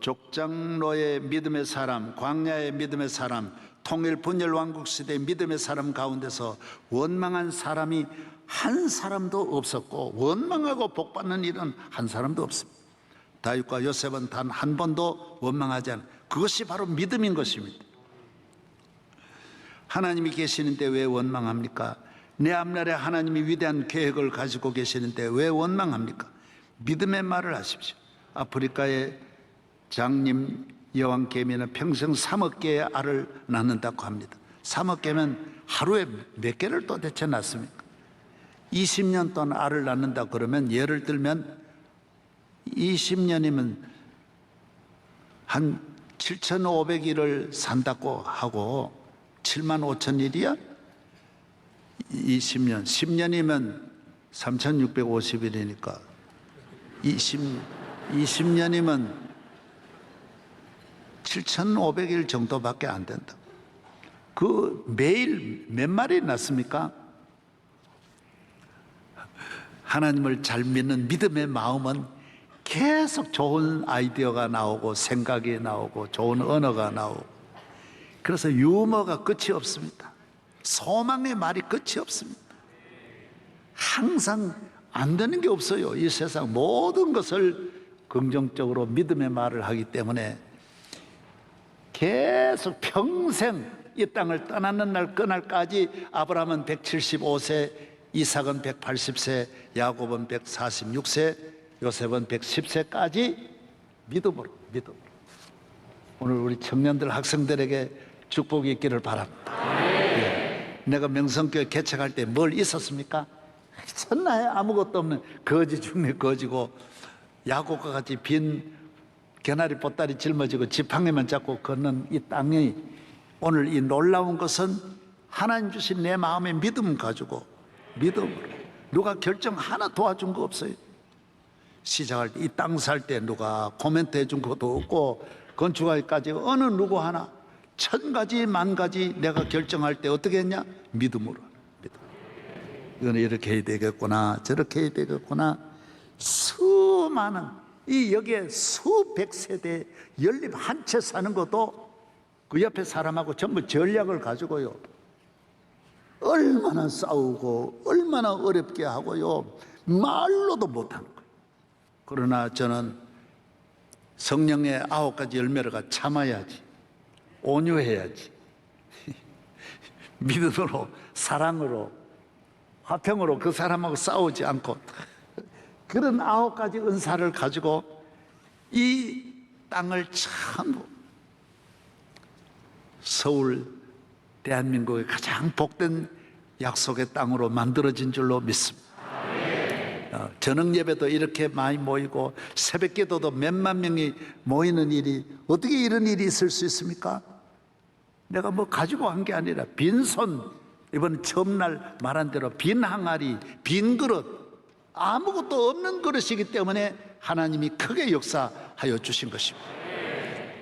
족장로의 믿음의 사람, 광야의 믿음의 사람, 통일 분열 왕국 시대의 믿음의 사람 가운데서 원망한 사람이 한 사람도 없었고, 원망하고 복받는 일은 한 사람도 없습니다. 다윗과 요셉은 단 한 번도 원망하지 않은, 그것이 바로 믿음인 것입니다. 하나님이 계시는데 왜 원망합니까? 내 앞날에 하나님이 위대한 계획을 가지고 계시는데 왜 원망합니까? 믿음의 말을 하십시오. 아프리카의 장님 여왕 개미는 평생 3억 개의 알을 낳는다고 합니다. 3억 개면 하루에 몇 개를 도대체 낳습니까? 20년 동안 알을 낳는다 그러면, 예를 들면 20년이면 한 7,500일을 산다고 하고 75,000일이야? 20년, 10년이면 3,650일이니까 20년이면 7,500일 정도밖에 안 된다. 그 매일 몇 마리 낳습니까? 하나님을 잘 믿는 믿음의 마음은 계속 좋은 아이디어가 나오고 생각이 나오고 좋은 언어가 나오고, 그래서 유머가 끝이 없습니다. 소망의 말이 끝이 없습니다. 항상 안 되는 게 없어요. 이 세상 모든 것을 긍정적으로 믿음의 말을 하기 때문에 계속 평생 이 땅을 떠나는 날 그날까지 아브라함은 175세, 이삭은 180세, 야곱은 146세, 요셉은 110세까지 믿음으로. 오늘 우리 청년들, 학생들에게 축복이 있기를 바랍니다. 예. 내가 명성교회 개척할 때 뭘 있었습니까? 천하에 아무것도 없는 거지 중에 거지고, 야곱과 같이 빈 개나리 보따리 짊어지고 지팡이만 잡고 걷는 이 땅이, 오늘 이 놀라운 것은 하나님 주신 내 마음의 믿음 가지고, 믿음으로. 누가 결정 하나 도와준 거 없어요. 시작할 때, 이 땅 살 때 누가 코멘트 해준 것도 없고, 건축하기까지 어느 누구 하나, 1000가지 만가지 내가 결정할 때 어떻게 했냐? 믿음으로. 이거는 이렇게 해야 되겠구나, 저렇게 해야 되겠구나. 수많은, 여기에 수백 세대 연립 한 채 사는 것도 그 옆에 사람하고 전부 전략을 가지고요, 얼마나 싸우고 얼마나 어렵게 하고요, 말로도 못하는 거예요. 그러나 저는 성령의 9가지 열매가 참아야지, 온유해야지, 믿음으로, 사랑으로, 화평으로 그 사람하고 싸우지 않고, 그런 9가지 은사를 가지고 이 땅을 참, 서울 대한민국의 가장 복된 약속의 땅으로 만들어진 줄로 믿습니다. 저녁 예배도 이렇게 많이 모이고 새벽 기도도 몇만 명이 모이는 일이, 어떻게 이런 일이 있을 수 있습니까? 내가 뭐 가지고 한 게 아니라 빈손, 이번 처음 날 말한 대로 빈 항아리, 빈 그릇, 아무것도 없는 그릇이기 때문에 하나님이 크게 역사하여 주신 것입니다.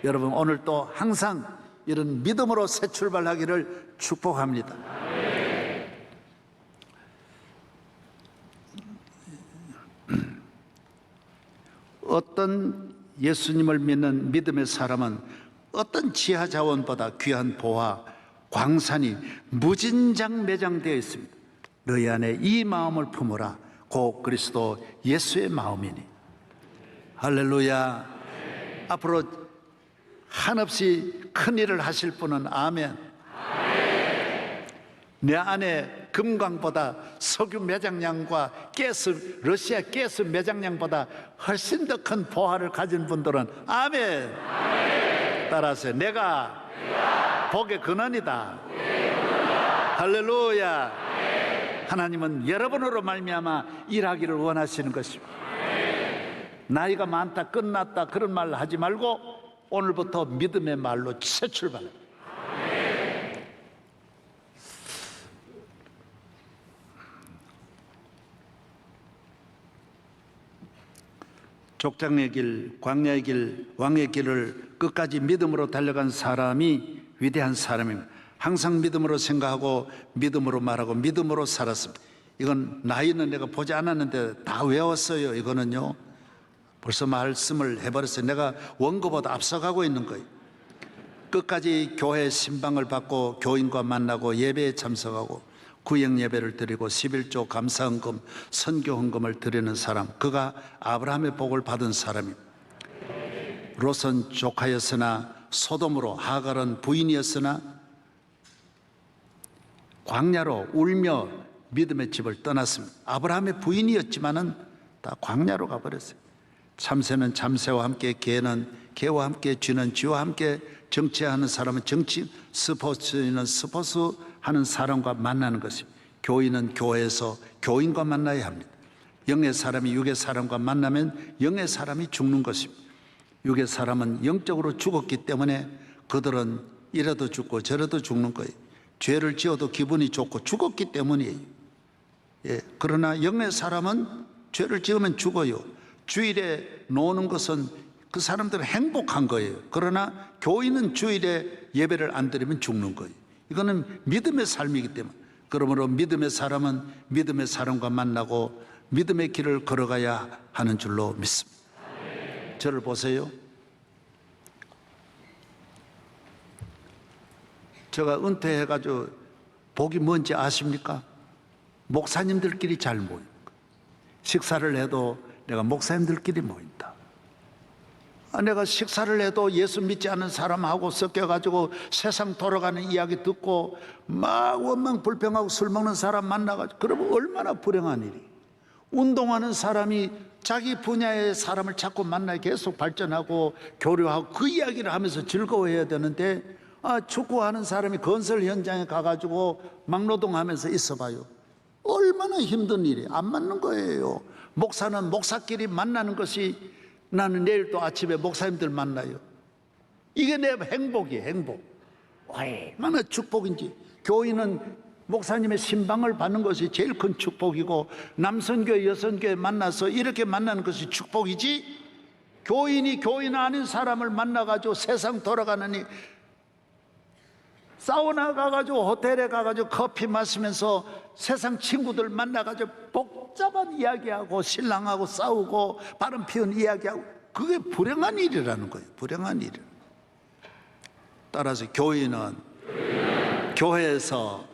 여러분, 오늘 또 항상 이런 믿음으로 새 출발하기를 축복합니다. 어떤 예수님을 믿는 믿음의 사람은 어떤 지하 자원보다 귀한 보화, 광산이 무진장 매장되어 있습니다. 너희 안에 이 마음을 품으라. 곧 그리스도 예수의 마음이니. 할렐루야. 앞으로 한없이 큰 일을 하실 분은 아멘. 내 안에 금광보다 석유 매장량과 가스, 러시아 가스 매장량보다 훨씬 더 큰 보화를 가진 분들은 아멘. 따라서 내가 복의 근원이다. 할렐루야. 하나님은 여러분으로 말미암아 일하기를 원하시는 것입니다. 나이가 많다, 끝났다, 그런 말 하지 말고 오늘부터 믿음의 말로 새 출발. 족장의 길, 광야의 길, 왕의 길을 끝까지 믿음으로 달려간 사람이 위대한 사람입니다. 항상 믿음으로 생각하고 믿음으로 말하고 믿음으로 살았습니다. 이건 나이는 내가 보지 않았는데 다 외웠어요. 이거는요, 벌써 말씀을 해버렸어요. 내가 원고보다 앞서가고 있는 거예요. 끝까지 교회 신방을 받고 교인과 만나고 예배에 참석하고 구역 예배를 드리고 11조 감사헌금, 선교헌금을 드리는 사람, 그가 아브라함의 복을 받은 사람입니다. 롯은 조카였으나 소돔으로, 하갈은 부인이었으나 광야로 울며 믿음의 집을 떠났습니다. 아브라함의 부인이었지만은 다 광야로 가버렸어요. 참새는 참새와 함께, 개는 개와 함께, 쥐는 쥐와 함께, 정치하는 사람은 정치, 스포츠는 스포츠 하는 사람과 만나는 것입니다. 교인은 교회에서 교인과 만나야 합니다. 영의 사람이 육의 사람과 만나면 영의 사람이 죽는 것입니다. 육의 사람은 영적으로 죽었기 때문에 그들은 이래도 죽고 저래도 죽는 거예요. 죄를 지어도 기분이 좋고 죽었기 때문이에요. 예, 그러나 영의 사람은 죄를 지으면 죽어요. 주일에 노는 것은 그 사람들은 행복한 거예요. 그러나 교인은 주일에 예배를 안 드리면 죽는 거예요. 이거는 믿음의 삶이기 때문에, 그러므로 믿음의 사람은 믿음의 사람과 만나고 믿음의 길을 걸어가야 하는 줄로 믿습니다. 저를 보세요. 제가 은퇴해가지고 복이 뭔지 아십니까? 목사님들끼리 잘 모입니다. 식사를 해도 내가 목사님들끼리 모인다. 내가 식사를 해도 예수 믿지 않는 사람하고 섞여가지고 세상 돌아가는 이야기 듣고 막 원망 불평하고 술 먹는 사람 만나가지고, 그러면 얼마나 불행한 일이. 운동하는 사람이 자기 분야의 사람을 자꾸 만나 계속 발전하고 교류하고 그 이야기를 하면서 즐거워해야 되는데, 축구하는 사람이 건설 현장에 가가지고 막노동하면서 있어봐요. 얼마나 힘든 일이. 안 맞는 거예요. 목사는 목사끼리 만나는 것이, 나는 내일 또 아침에 목사님들 만나요. 이게 내 행복이에요. 행복. 얼마나 축복인지. 교인은 목사님의 신방을 받는 것이 제일 큰 축복이고, 남선교회 여선교회 만나서 이렇게 만나는 것이 축복이지, 교인이 교인 아닌 사람을 만나가지고 세상 돌아가느니 사우나 가가지고 호텔에 가가지고 커피 마시면서 세상 친구들 만나가지고 복잡한 이야기하고 신랑하고 싸우고 바람 피운 이야기하고, 그게 불행한 일이라는 거예요. 불행한 일. 따라서 교인은 교회에서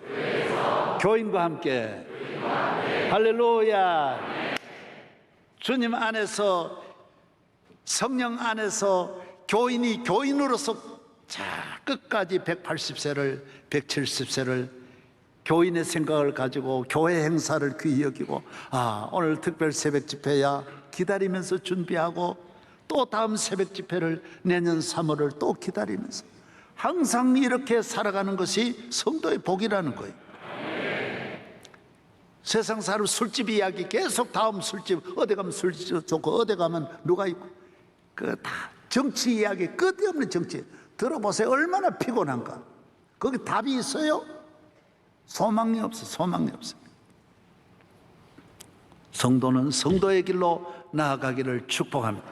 교인과 함께, 할렐루야. 주님 안에서, 성령 안에서 교인이 교인으로서 자 끝까지 180세를 170세를 교인의 생각을 가지고 교회 행사를 귀히 여기고, 오늘 특별 새벽 집회야 기다리면서 준비하고, 또 다음 새벽 집회를 내년 3월을 또 기다리면서 항상 이렇게 살아가는 것이 성도의 복이라는 거예요. 세상 사람 술집 이야기 계속, 다음 술집 어디 가면 술집 좋고 어디 가면 누가 있고, 그 다 정치 이야기, 끝이 없는 정치. 들어보세요. 얼마나 피곤한가. 거기 답이 있어요? 소망이 없어. 소망이 없어. 성도는 성도의 길로 나아가기를 축복합니다.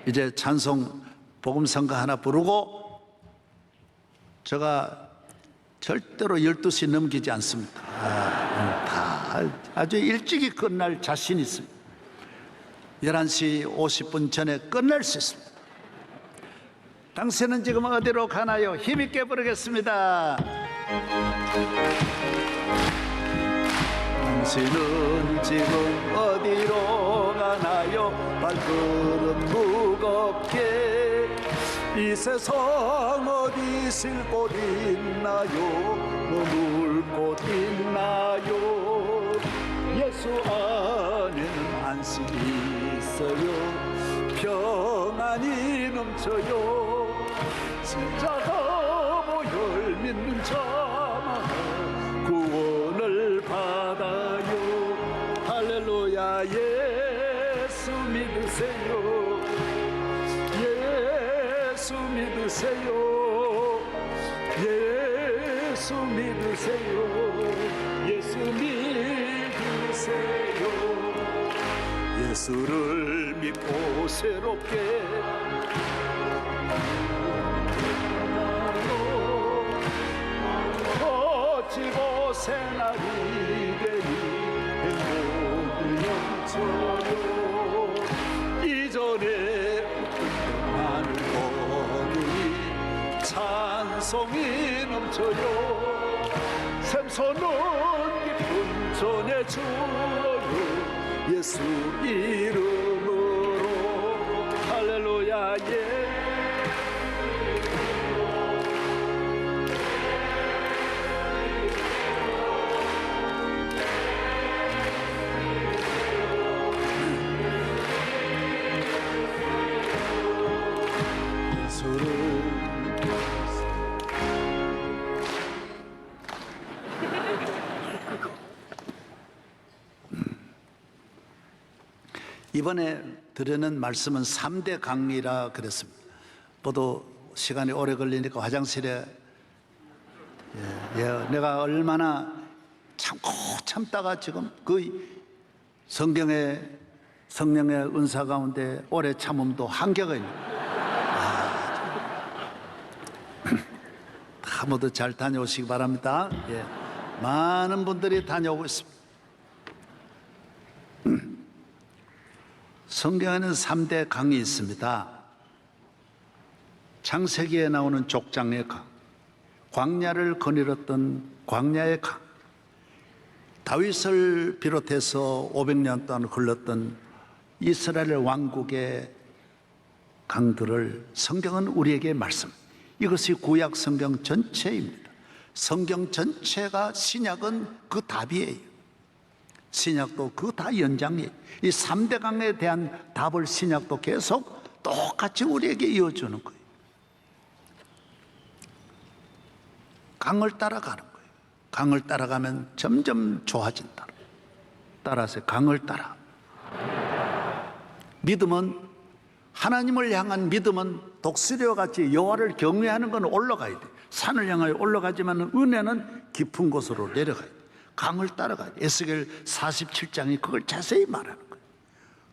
이제 찬송 복음성가 하나 부르고, 제가 절대로 12시 넘기지 않습니다. 다 아주 일찍이 끝날 자신 있습니다. 11시 50분 전에 끝날 수 있습니다. 당신은 지금 어디로 가나요? 힘있게 부르겠습니다. 당신은 지금 어디로 가나요? 발걸음 무겁게, 이 세상 어디 있을 곳 있나요? 머물 곳 있나요? 예수 안에는 안식이 있어요. 평안이 넘쳐요. 진짜가 모여 믿는 자만 구원을 받아요. 할렐루야. 예수 믿으세요. 예수 믿으세요. 예수 믿으세요. 예수 믿으세요. 예수를 믿고 새롭게 멋지고 새날이 되니 행복이 넘쳐요. 이 찬송이 넘쳐요. 샘솟는 깊은 전에 주어요. 예수 이름으로 할렐루야. 예. 이번에 드리는 말씀은 3대 강의라 그랬습니다. 모두 시간이 오래 걸리니까 화장실에 내가 얼마나 참고 참다가 지금 그 성경의 성령의 은사 가운데 오래 참음도 한계가 있는 다 모두 잘 다녀오시기 바랍니다. 많은 분들이 다녀오고 있습니다. 성경에는 3대 강이 있습니다. 창세기에 나오는 족장의 강, 광야를 거닐었던 광야의 강, 다윗을 비롯해서 500년 동안 흘렀던 이스라엘 왕국의 강들을 성경은 우리에게 말씀. 이것이 구약 성경 전체입니다. 성경 전체가 신약은 그 답이에요. 신약도 그 다 연장이에요. 이 3대 강에 대한 답을 신약도 계속 똑같이 우리에게 이어주는 거예요. 강을 따라가는 거예요. 강을 따라가면 점점 좋아진다. 따라서 강을 따라. 믿음은, 하나님을 향한 믿음은 독수리와 같이 여호와를 경외하는 건 올라가야 돼. 산을 향하여 올라가지만 은혜는 깊은 곳으로 내려가야 돼. 강을 따라가야 돼. 에스겔 47장이 그걸 자세히 말하는 거예요.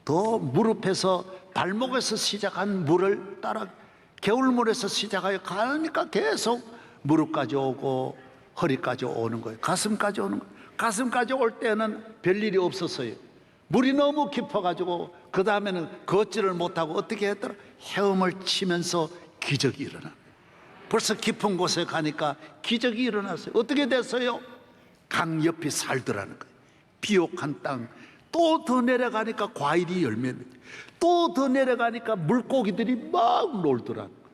더 무릎에서 발목에서 시작한 물을 따라 겨울물에서 시작하여 가니까 계속 무릎까지 오고 허리까지 오는 거예요. 가슴까지 오는 거예요. 가슴까지 올 때는 별일이 없었어요. 물이 너무 깊어가지고 그 다음에는 걷지를 못하고 어떻게 했더라? 헤엄을 치면서 기적이 일어나. 벌써 깊은 곳에 가니까 기적이 일어났어요. 어떻게 됐어요? 강 옆이 살더라는 거예요. 비옥한 땅. 또 더 내려가니까 과일이 열매 맺고, 또 더 내려가니까 물고기들이 막 놀더라는 거예요.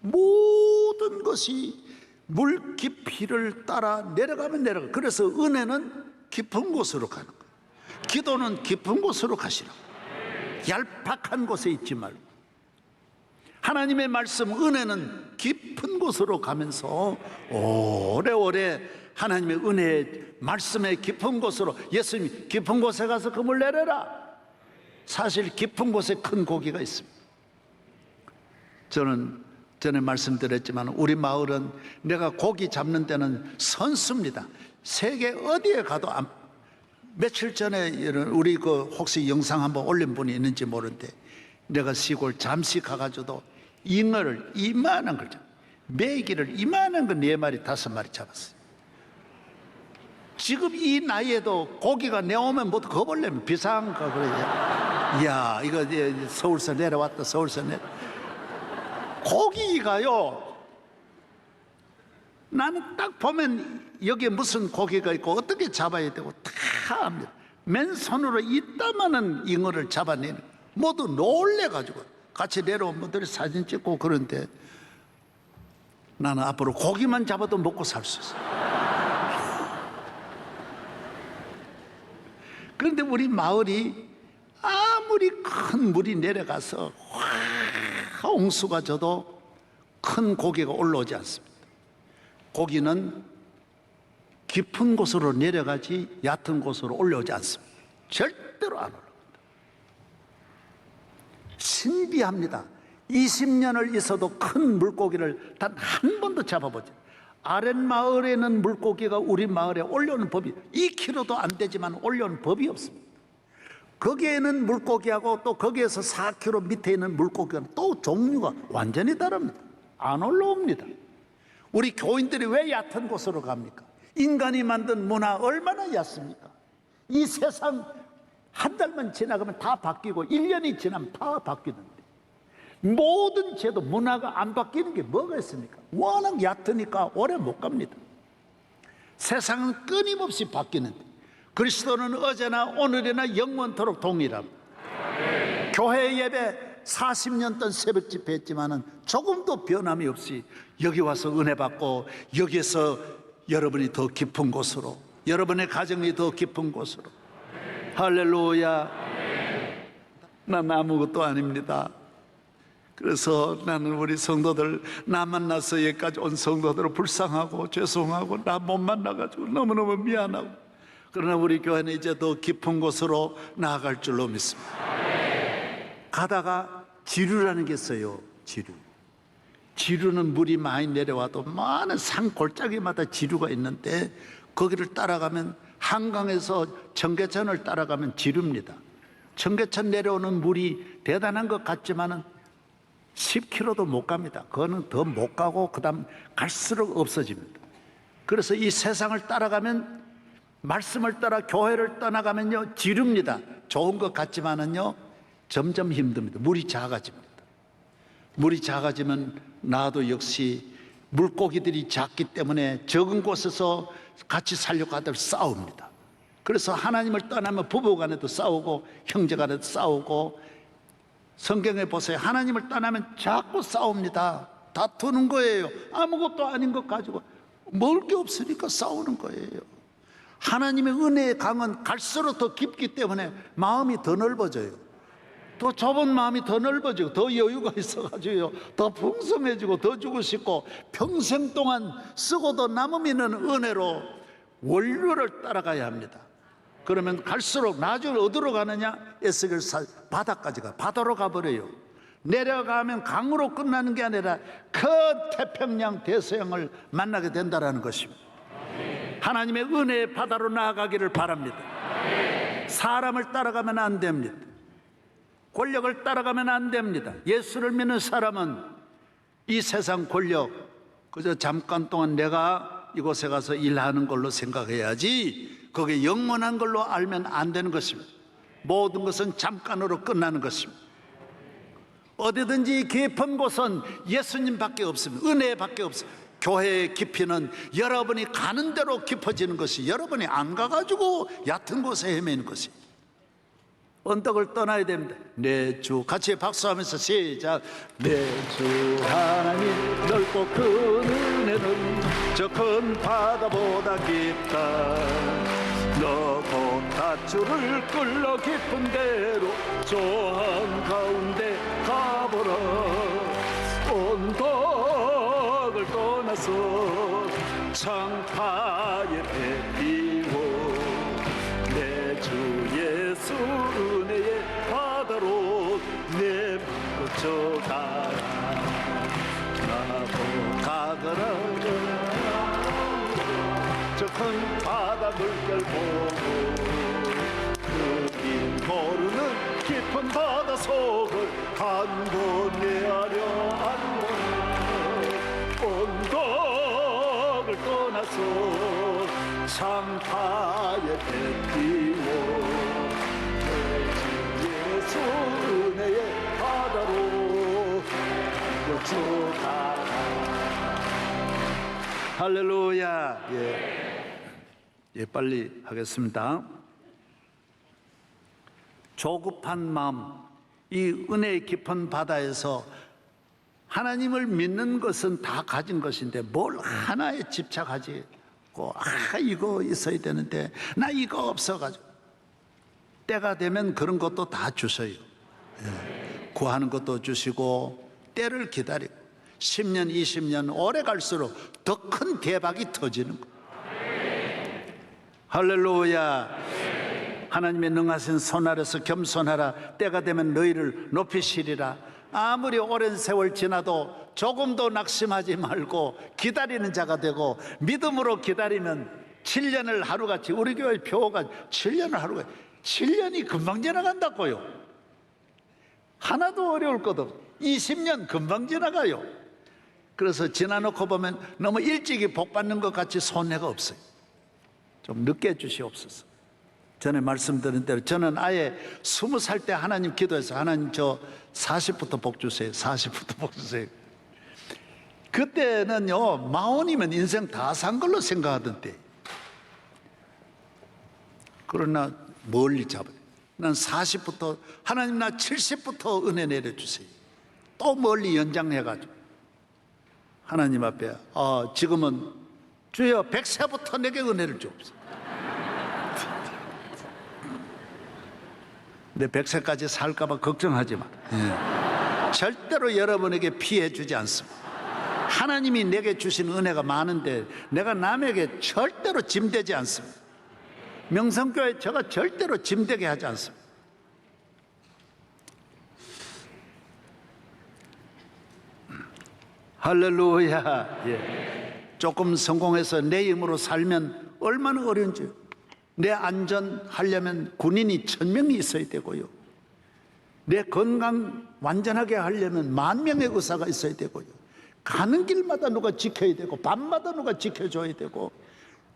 모든 것이 물 깊이를 따라 내려가면 내려가. 그래서 은혜는 깊은 곳으로 가는 거예요. 기도는 깊은 곳으로 가시라고. 얄팍한 곳에 있지 말고. 하나님의 말씀 은혜는 깊은 곳으로 가면서 오래오래 하나님의 은혜의 말씀의 깊은 곳으로, 예수님이 깊은 곳에 가서 그물 내려라. 사실 깊은 곳에 큰 고기가 있습니다. 저는 전에 말씀드렸지만 우리 마을은 내가 고기 잡는 데는 선수입니다. 세계 어디에 가도 며칠 전에 우리 혹시 영상 한번 올린 분이 있는지 모르는데, 내가 시골 잠시 가가지고도 잉어를 이만한 걸 잡, 메기를 이만한 거 4마리 5마리 잡았어요. 지금 이 나이에도 고기가 내오면 뭐 거벌레면 비상가 그래. 이야, 이거 서울서 내려왔다. 서울서 내려. 고기가요, 나는 딱 보면 여기에 무슨 고기가 있고 어떻게 잡아야 되고 다 압니다. 맨손으로 이따만한 잉어를 잡아내는, 모두 놀래가지고 같이 내려온 분들이 사진 찍고 그런데 나는 앞으로 고기만 잡아도 먹고 살 수 있어요. 그런데 우리 마을이 아무리 큰 물이 내려가서 홍수가 져도 큰 고기가 올라오지 않습니다. 고기는 깊은 곳으로 내려가지 얕은 곳으로 올라오지 않습니다. 절대로 안 올라옵니다. 신비합니다. 20년을 있어도 큰 물고기를 단 한 번도 잡아보지. 아랫마을에는 물고기가 우리 마을에 올려오는 법이 2kg도 안 되지만 올려오는 법이 없습니다. 거기에는 물고기하고 또 거기에서 4km 밑에 있는 물고기는 또 종류가 완전히 다릅니다. 안 올라옵니다. 우리 교인들이 왜 얕은 곳으로 갑니까? 인간이 만든 문화 얼마나 얕습니까? 이 세상 한 달만 지나가면 다 바뀌고 1년이 지나면 다 바뀌는데, 모든 제도 문화가 안 바뀌는 게 뭐가 있습니까? 워낙 얕으니까 오래 못 갑니다. 세상은 끊임없이 바뀌는데 그리스도는 어제나 오늘이나 영원토록 동일합니다. 교회 예배 40년 동안 새벽 집회 했지만은 조금도 변함이 없이 여기 와서 은혜 받고 여기에서 여러분이 더 깊은 곳으로, 여러분의 가정이 더 깊은 곳으로. 할렐루야. 난 아무것도 아닙니다. 그래서 나는 우리 성도들, 나 만나서 여기까지 온 성도들을 불쌍하고 죄송하고 나 못 만나가지고 너무너무 미안하고, 그러나 우리 교회는 이제 더 깊은 곳으로 나아갈 줄로 믿습니다. 가다가 지류라는 게 있어요. 지류는 물이 많이 내려와도 많은 산 골짜기마다 지류가 있는데 거기를 따라가면, 한강에서 청계천을 따라가면 지류입니다. 청계천 내려오는 물이 대단한 것 같지만은 10km도 못 갑니다. 그거는 더 못 가고 그 다음 갈수록 없어집니다. 그래서 이 세상을 따라가면, 말씀을 따라 교회를 떠나가면요 지릅니다. 좋은 것 같지만은요 점점 힘듭니다. 물이 작아집니다. 물이 작아지면 나도 역시 물고기들이 작기 때문에 적은 곳에서 같이 살려고 하들 싸웁니다. 그래서 하나님을 떠나면 부부간에도 싸우고 형제간에도 싸우고, 성경에 보세요. 하나님을 떠나면 자꾸 싸웁니다. 다투는 거예요. 아무것도 아닌 것 가지고 먹을 게 없으니까 싸우는 거예요. 하나님의 은혜의 강은 갈수록 더 깊기 때문에 마음이 더 넓어져요. 더 좁은 마음이 더 넓어지고 더 여유가 있어가지고요 더 풍성해지고 더 주고 싶고, 평생 동안 쓰고도 남으면 은혜로 원료를 따라가야 합니다. 그러면 갈수록 나중에 어디로 가느냐? 에스겔 바다까지 가. 바다로 가버려요. 내려가면 강으로 끝나는 게 아니라 큰 태평양 대서양을 만나게 된다는 것입니다. 하나님의 은혜의 바다로 나아가기를 바랍니다. 사람을 따라가면 안 됩니다. 권력을 따라가면 안 됩니다. 예수를 믿는 사람은 이 세상 권력 그저 잠깐 동안 내가 이곳에 가서 일하는 걸로 생각해야지, 그게 영원한 걸로 알면 안 되는 것입니다. 모든 것은 잠깐으로 끝나는 것입니다. 어디든지 깊은 곳은 예수님밖에 없습니다. 은혜밖에 없습니다. 교회의 깊이는 여러분이 가는 대로 깊어지는 것이, 여러분이 안 가가지고 얕은 곳에 헤매는 것이. 언덕을 떠나야 됩니다. 내 주, 같이 박수하면서 시작. 내 주 하나님 넓고 큰 은혜는 저 큰 바다보다 깊다. 너 곧 닷줄을 끌러 깊은 데로 저 한가운데 가보라. 언덕을 떠나서 창파에 뱉이고 내 주 예수 은혜의 바다로 내몰고 가라. 나도 가거라. 저 큰 바다 물결 보고 그길 모르는 깊은 바다 속을 한 번 헤아려 언덕을 떠나서 창파에 뱉이고 예수 은혜의 바다로 쫓아가라. 할렐루야. 예, 빨리 하겠습니다. 조급한 마음, 이 은혜의 깊은 바다에서 하나님을 믿는 것은 다 가진 것인데 뭘 하나에 집착하지? 이거 있어야 되는데 나 이거 없어가지고. 때가 되면 그런 것도 다 주셔요. 구하는 것도 주시고 때를 기다리고 10년 20년 오래 갈수록 더 큰 대박이 터지는 거예요. 할렐루야. 하나님의 능하신 손 아래서 겸손하라. 때가 되면 너희를 높이시리라. 아무리 오랜 세월 지나도 조금도 낙심하지 말고 기다리는 자가 되고, 믿음으로 기다리면 7년을 하루같이, 우리 교회 표가 7년을 하루같이, 7년이 금방 지나간다고요. 하나도 어려울 것 없어. 20년 금방 지나가요. 그래서 지나놓고 보면 너무 일찍이 복 받는 것 같이 손해가 없어요. 좀 늦게 주시옵소서. 전에 말씀드린 대로 저는 아예 20살 때 하나님 기도해서 하나님 저 40부터 복 주세요. 40부터 복 주세요. 그때는요 40이면 인생 다 산 걸로 생각하던데, 그러나 멀리 잡아요. 난 40부터 하나님 나 70부터 은혜 내려주세요. 또 멀리 연장해가지고 하나님 앞에 지금은 주여 100세부터 내게 은혜를 주옵소서. 내 100세까지 살까봐 걱정하지 마. 절대로 여러분에게 피해 주지 않습니다. 하나님이 내게 주신 은혜가 많은데 내가 남에게 절대로 짐되지 않습니다. 명성교회 제가 절대로 짐되게 하지 않습니다. 할렐루야. 조금 성공해서 내 힘으로 살면 얼마나 어려운지. 내 안전하려면 군인이 1000명이 있어야 되고요. 내 건강 완전하게 하려면 10,000명의 의사가 있어야 되고요. 가는 길마다 누가 지켜야 되고 밤마다 누가 지켜줘야 되고,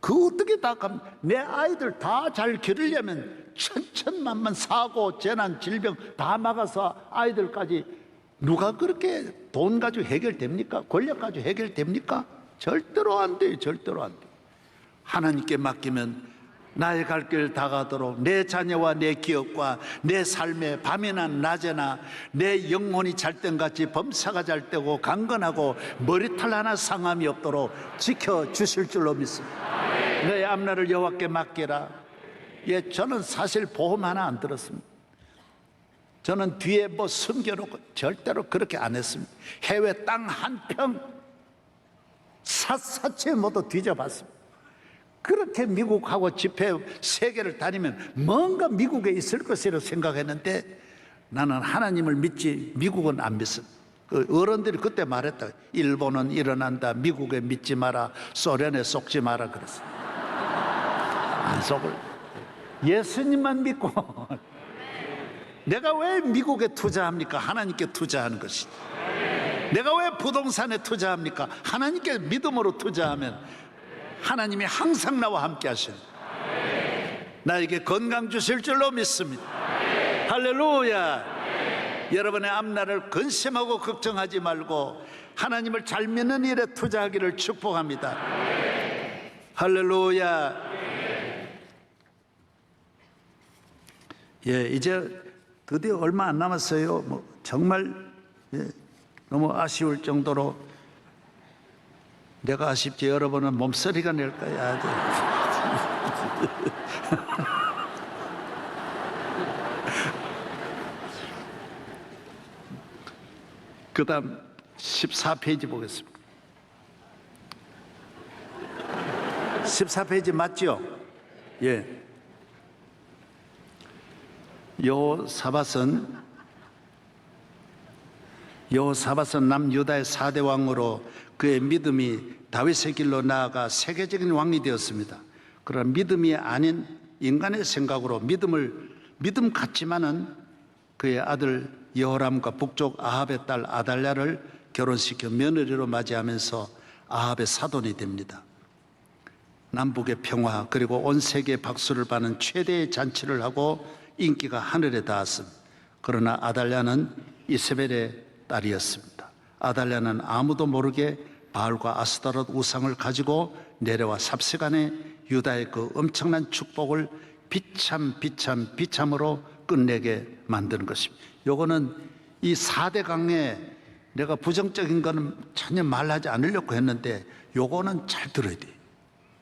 그 어떻게 다 내 아이들 다 잘 기르려면 천천만만 사고 재난 질병 다 막아서 아이들까지 누가 그렇게 돈 가지고 해결됩니까? 권력 가지고 해결됩니까? 절대로 안 돼요. 절대로 안 돼요. 하나님께 맡기면 나의 갈 길 다 가도록 내 자녀와 내 기업과 내 삶의 밤이나 낮에나 내 영혼이 잘땐같이 범사가 잘되고 강건하고 머리털 하나 상함이 없도록 지켜주실 줄로 믿습니다. 너의 앞날을 여호와께 맡기라. 저는 사실 보험 하나 안 들었습니다. 저는 뒤에 뭐 숨겨놓고 절대로 그렇게 안 했습니다. 해외 땅 한 평 샅샅이 모두 뒤져봤습니다. 그렇게 미국하고 집회 세계를 다니면 뭔가 미국에 있을 것이라고 생각했는데 나는 하나님을 믿지 미국은 안 믿습니다. 그 어른들이 그때 말했다. 일본은 일어난다. 미국에 믿지 마라. 소련에 속지 마라 그랬어요. 안 속을. 예수님만 믿고 내가 왜 미국에 투자합니까? 하나님께 투자하는 것이지. 내가 왜 부동산에 투자합니까? 하나님께 믿음으로 투자하면 하나님이 항상 나와 함께 하십니다. 나에게 건강 주실 줄로 믿습니다. 할렐루야. 여러분의 앞날을 근심하고 걱정하지 말고 하나님을 잘 믿는 일에 투자하기를 축복합니다. 할렐루야. 이제 드디어 얼마 안 남았어요. 정말 너무 아쉬울 정도로. 내가 아쉽지 여러분은 몸서리가 낼 거야. 그 다음 14페이지 보겠습니다. 14페이지 맞죠? 여호사밧은 남유다의 4대 왕으로 그의 믿음이 다윗의 길로 나아가 세계적인 왕이 되었습니다. 그러나 믿음이 아닌 인간의 생각으로 믿음 같지만은 그의 아들 여호람과 북쪽 아합의 딸 아달랴를 결혼시켜 며느리로 맞이하면서 아합의 사돈이 됩니다. 남북의 평화 그리고 온 세계의 박수를 받는 최대의 잔치를 하고 인기가 하늘에 닿았습니다. 그러나 아달랴는 이세벨의 딸이었습니다. 아달랴는 아무도 모르게 바알과 아스타롯 우상을 가지고 내려와 삽시간에 유다의 그 엄청난 축복을 비참으로 끝내게 만드는 것입니다. 요거는 이 4대 강에 내가 부정적인 거는 전혀 말하지 않으려고 했는데 요거는 잘 들어야 돼요.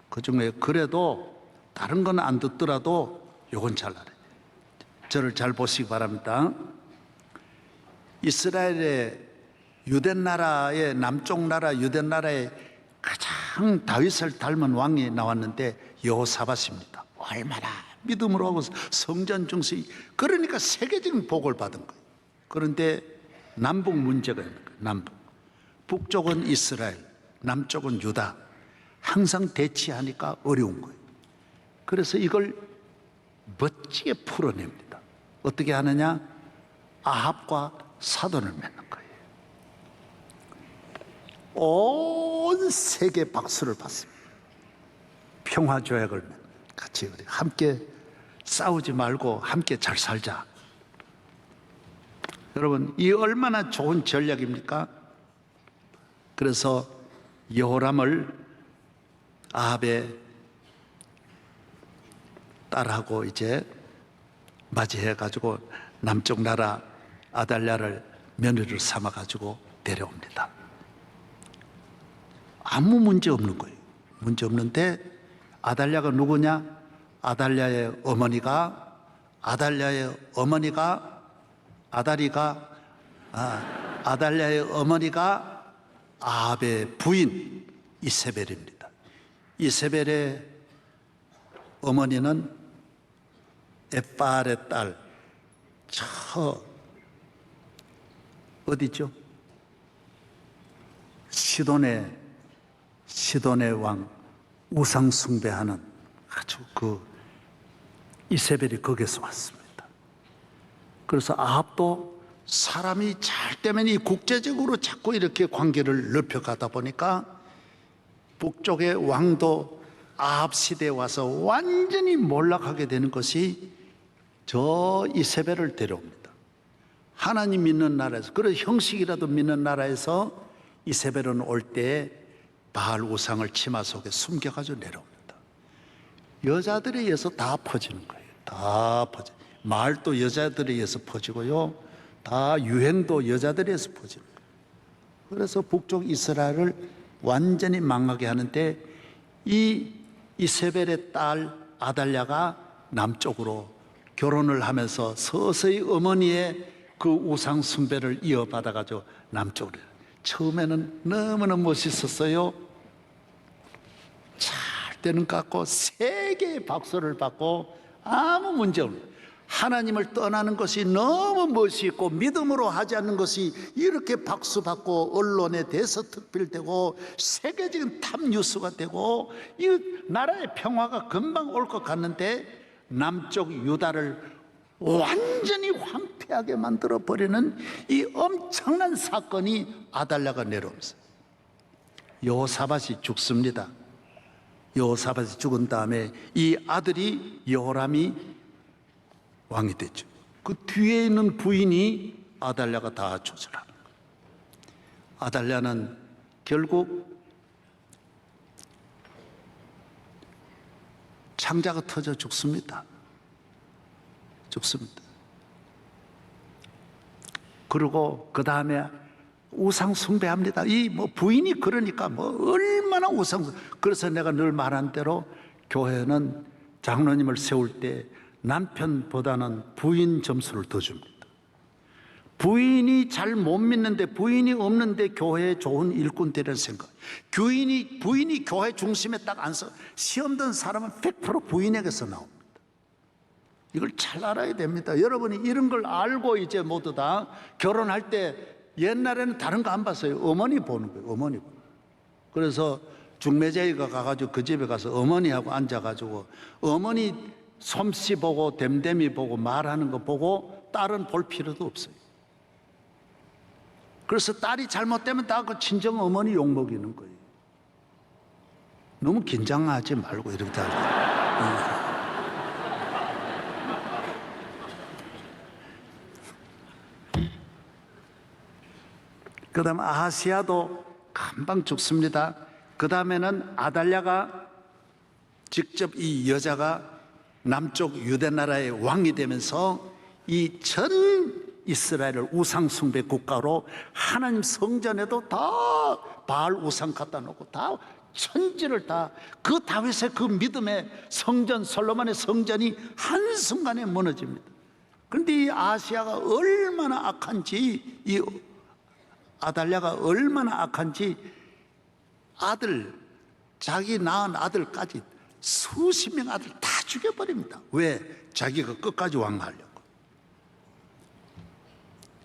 그 중에 그래도 다른 건 안 듣더라도 요건 잘 알아야 돼요. 저를 잘 보시기 바랍니다. 이스라엘의 유대나라의 남쪽 나라 유대나라의 가장 다윗을 닮은 왕이 나왔는데 여호사밧입니다. 얼마나 믿음으로 하고 성전 중시, 그러니까 세계적인 복을 받은 거예요. 그런데 남북 문제가 있는 거예요. 남북. 북쪽은 이스라엘, 남쪽은 유다. 항상 대치하니까 어려운 거예요. 그래서 이걸 멋지게 풀어냅니다. 어떻게 하느냐? 아합과 사돈을 맺는 거예요. 온 세계 박수를 받습니다. 평화조약을 같이 함께 싸우지 말고 함께 잘 살자. 여러분, 이 얼마나 좋은 전략입니까? 그래서 여호람을 아합의 딸하고 이제 맞이해 가지고 남쪽 나라 아달랴를 며느리를 삼아 가지고 데려옵니다. 아무 문제 없는 거예요. 문제 없는데 아달랴가 누구냐? 아달랴의 어머니가 아합의 부인 이세벨입니다. 이세벨의 어머니는 에빨의 딸, 어디죠? 시돈의 왕 우상 숭배하는 아주 그 이세벨이 거기서 왔습니다. 그래서 아합도 사람이 잘 되면 이 국제적으로 자꾸 이렇게 관계를 넓혀가다 보니까 북쪽의 왕도 아합 시대에 와서 완전히 몰락하게 되는 것이 저 이세벨을 데려옵니다. 하나님 믿는 나라에서, 그런 형식이라도 믿는 나라에서 이세벨은 올 때에 바알 우상을 치마 속에 숨겨가지고 내려옵니다. 여자들에 의해서 다 퍼지는 거예요. 다 퍼져. 말도 여자들에 의해서 퍼지고요. 다 유행도 여자들에 의해서 퍼지는 거예요. 그래서 북쪽 이스라엘을 완전히 망하게 하는데 이 이세벨의 딸 아달랴가 남쪽으로 결혼을 하면서 서서히 어머니의 그 우상 숭배를 이어받아가지고 남쪽으로. 처음에는 너무나 멋있었어요. 잘 되는 것 같고 세계의 박수를 받고 아무 문제 없는, 하나님을 떠나는 것이 너무 멋있고 믿음으로 하지 않는 것이 이렇게 박수받고 언론에 대서특필되고 세계적인 탑뉴스가 되고 이 나라의 평화가 금방 올 것 같는데 남쪽 유다를 완전히 황폐하게 만들어 버리는 이 엄청난 사건이 아달랴가 내려오면서 여호사밧이 죽습니다. 여호사밧이 죽은 다음에 이 아들이 여호람이 왕이 됐죠. 그 뒤에 있는 부인이 아달랴가 다 조절하는 거예요. 아달랴는 결국 창자가 터져 죽습니다. 그리고 그 다음에 우상 숭배합니다. 이 뭐 부인이 그러니까 뭐 얼마나 그래서 내가 늘 말한 대로 교회는 장로님을 세울 때 남편보다는 부인 점수를 더 줍니다. 부인이 잘 못 믿는데, 부인이 없는데 교회에 좋은 일꾼 되는 생각. 부인이 교회 중심에 딱 앉아서 시험 든 사람은 100% 부인에게서 나옵니다. 이걸 잘 알아야 됩니다. 여러분이 이런 걸 알고 이제 모두 다 결혼할 때, 옛날에는 다른 거 안 봤어요. 어머니 보는 거예요. 어머니 보는 거예요. 그래서 중매자이가 가가지고 그 집에 가서 어머니하고 앉아가지고 어머니 솜씨 보고 댐댐이 보고 말하는 거 보고 딸은 볼 필요도 없어요. 그래서 딸이 잘못되면 다 그 친정 어머니 욕먹이는 거예요. 너무 긴장하지 말고 이렇게 하죠. 그 다음 아하시아도 금방 죽습니다. 그 다음에는 아달랴가 직접 이 여자가 남쪽 유대 나라의 왕이 되면서 이 전 이스라엘을 우상 숭배 국가로 하나님 성전에도 다 바알 우상 갖다 놓고 다 천지를 다 그 다윗의 그 믿음의 성전, 솔로몬의 성전이 한순간에 무너집니다. 그런데 이 아시아가 얼마나 악한지, 이 아달랴가 얼마나 악한지 자기 낳은 아들까지 수십 명 아들 다 죽여버립니다. 왜? 자기가 끝까지 왕하려고.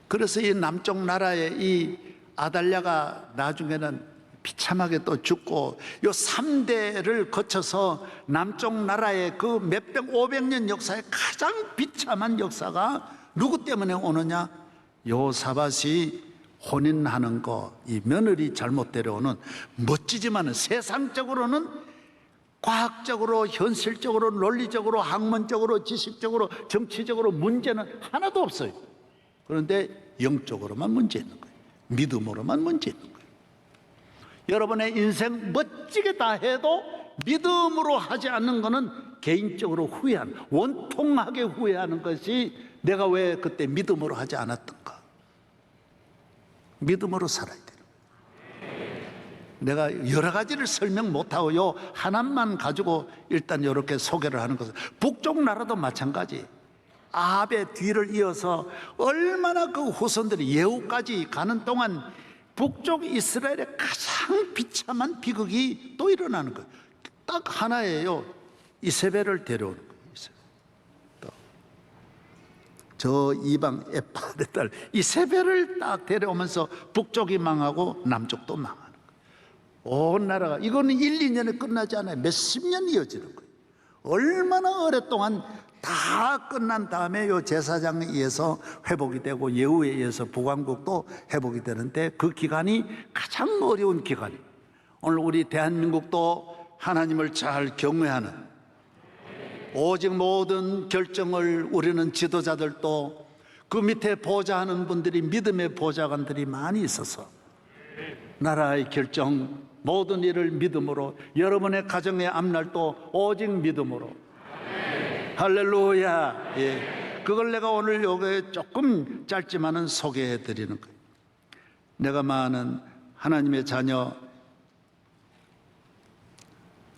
그래서 이 남쪽 나라의 이 아달랴가 나중에는 비참하게 또 죽고, 요 3대를 거쳐서 남쪽 나라의 그 몇백 500년 역사의 가장 비참한 역사가 누구 때문에 오느냐? 여호사밧이 혼인하는 거, 이 며느리 잘못 데려오는, 멋지지만은 세상적으로는 과학적으로, 현실적으로, 논리적으로, 학문적으로, 지식적으로, 정치적으로 문제는 하나도 없어요. 그런데 영적으로만 문제 있는 거예요. 믿음으로만 문제 있는 거예요. 여러분의 인생 멋지게 다 해도 믿음으로 하지 않는 것은 개인적으로 후회하는, 원통하게 후회하는 것이 내가 왜 그때 믿음으로 하지 않았던가. 믿음으로 살아야 돼요. 내가 여러 가지를 설명 못하고 요 하나만 가지고 일단 이렇게 소개를 하는 것은, 북쪽 나라도 마찬가지. 아합의 뒤를 이어서 얼마나 그 후손들이 예후까지 가는 동안 북쪽 이스라엘의 가장 비참한 비극이 또 일어나는 거예요. 딱 하나예요. 이세벨을 데려오는 거예요. 저 이방 에팔의 딸 이세벨을 딱 데려오면서 북쪽이 망하고 남쪽도 망하는 거예요. 온 나라가, 이거는 1, 2년에 끝나지 않아요. 몇십 년 이어지는 거예요. 얼마나 오랫동안 다 끝난 다음에 요 제사장에 의해서 회복이 되고 예후에 의해서 북왕국도 회복이 되는데, 그 기간이 가장 어려운 기간이에요. 오늘 우리 대한민국도 하나님을 잘 경외하는, 오직 모든 결정을 우리는 지도자들도 그 밑에 보좌하는 분들이 믿음의 보좌관들이 많이 있어서 나라의 결정, 모든 일을 믿음으로, 여러분의 가정의 앞날도 오직 믿음으로. 할렐루야. 예. 그걸 내가 오늘 여기에 조금 짧지만은 소개해 드리는 거예요. 내가 많은 하나님의 자녀,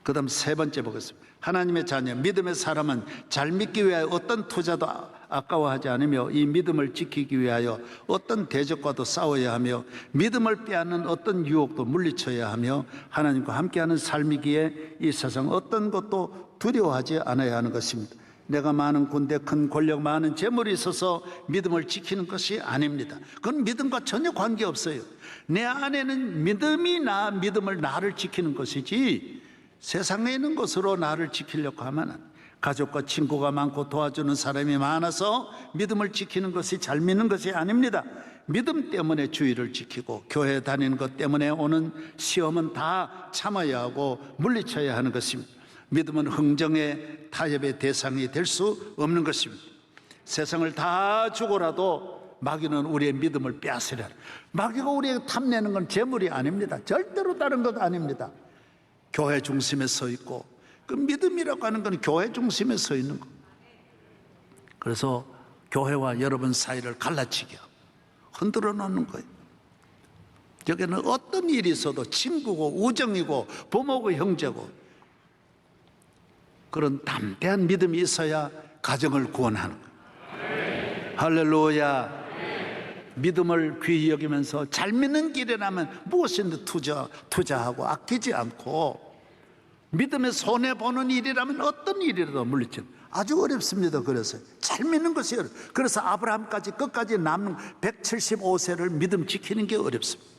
그 다음 세 번째 보겠습니다. 하나님의 자녀, 믿음의 사람은 잘 믿기 위하여 어떤 투자도 아까워하지 않으며 이 믿음을 지키기 위하여 어떤 대적과도 싸워야 하며 믿음을 빼앗는 어떤 유혹도 물리쳐야 하며 하나님과 함께하는 삶이기에 이 세상 어떤 것도 두려워하지 않아야 하는 것입니다. 내가 많은 군대, 큰 권력, 많은 재물이 있어서 믿음을 지키는 것이 아닙니다. 그건 믿음과 전혀 관계없어요. 내 안에는 믿음이 믿음을, 나를 지키는 것이지 세상에 있는 것으로 나를 지키려고 하면, 가족과 친구가 많고 도와주는 사람이 많아서 믿음을 지키는 것이 잘 믿는 것이 아닙니다. 믿음 때문에 주의를 지키고 교회 다니는 것 때문에 오는 시험은 다 참아야 하고 물리쳐야 하는 것입니다. 믿음은 흥정의 타협의 대상이 될 수 없는 것입니다. 세상을 다 주고라도 마귀는 우리의 믿음을 빼앗으려. 마귀가 우리에게 탐내는 건 재물이 아닙니다. 절대로 다른 것 아닙니다. 교회 중심에 서 있고, 그 믿음이라고 하는 건 교회 중심에 서 있는 거. 그래서 교회와 여러분 사이를 갈라치게 하고 흔들어 놓는 거예요. 여기는 어떤 일이 있어도 친구고 우정이고 부모고 형제고, 그런 담대한 믿음이 있어야 가정을 구원하는 거예요. 할렐루야. 믿음을 귀히 여기면서 잘 믿는 길이라면 무엇인데 투자하고 아끼지 않고, 믿음에 손해보는 일이라면 어떤 일이라도 물리쳐. 아주 어렵습니다. 그래서 잘 믿는 것이 어려워요. 그래서 아브라함까지 끝까지 남는 175세를 믿음 지키는 게 어렵습니다.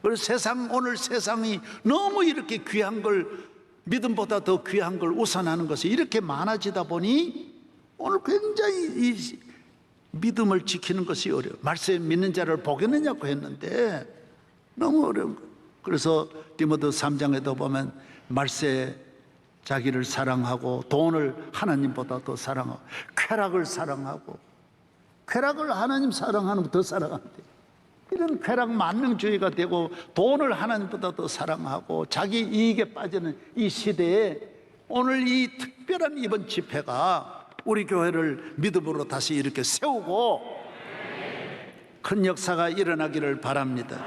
그래서 오늘 세상이 너무 이렇게 귀한 걸, 믿음보다 더 귀한 걸 우선하는 것이 이렇게 많아지다 보니 오늘 굉장히 이 믿음을 지키는 것이 어려워요. 말세 믿는 자를 보겠느냐고 했는데 너무 어려운 거예요. 그래서 디모데 3장에도 보면 말세 자기를 사랑하고 돈을 하나님보다 더 사랑하고 쾌락을 사랑하고, 쾌락을 하나님 사랑하면 더 사랑한대. 이런 쾌락 만능주의가 되고 돈을 하나님보다 더 사랑하고 자기 이익에 빠지는 이 시대에 오늘 이 특별한 이번 집회가 우리 교회를 믿음으로 다시 이렇게 세우고 큰 역사가 일어나기를 바랍니다.